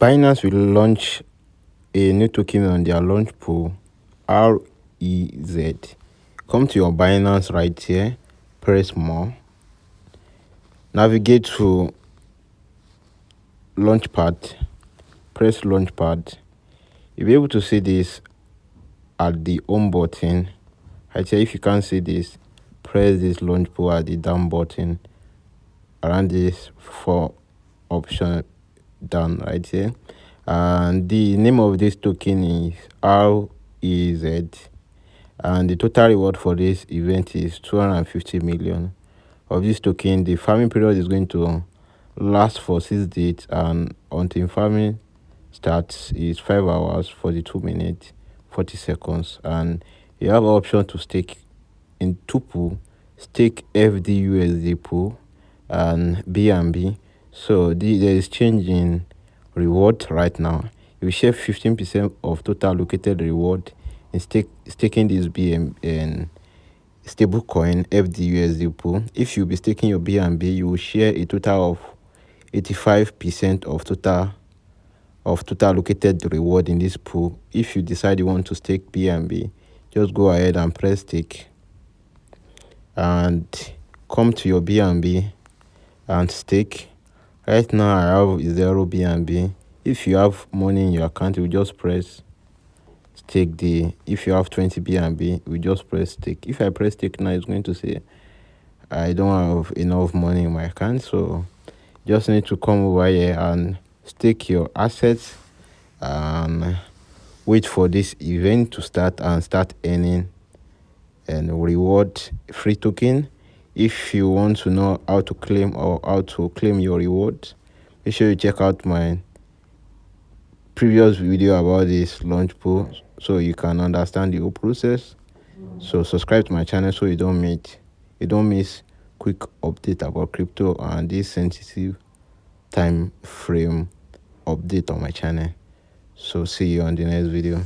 Binance will launch a new token on their launch pool, REZ. Come to your Binance right here, press more, navigate to Launchpad, press Launchpad. You'll be able to see this at the home button. Right here, if you can't see this, press this launch pool at the down button around this for option down right here. And the name of this token is REZ, and the total reward for this event is 250 million of this token. The farming period is going to last for 6 days, and until farming starts is 5 hours 42 minutes 40 seconds. And you have an option to stake in two pool, stake FDUSD pool and BNB. So there is change in reward right now. You share 15% of total allocated reward in staking this BM and stablecoin FDUSD pool. If you be staking your BNB, you will share a total of 85% of total allocated reward in this pool. If you decide you want to stake BNB, just go ahead and press stake and come to your BNB and stake. Right now I have 0 BNB. If you have money in your account, you just press stake. If you have 20 BNB, we just press stake. If I press stake now, it's going to say I don't have enough money in my account, so just need to come over here and stake your assets and wait for this event to start and start earning and reward free token. If you want to know how to claim your reward, make sure you check out my previous video about this launch pool so you can understand the whole process. So subscribe to my channel so you don't miss quick update about crypto and this sensitive time frame update on my channel. So see you on the next video.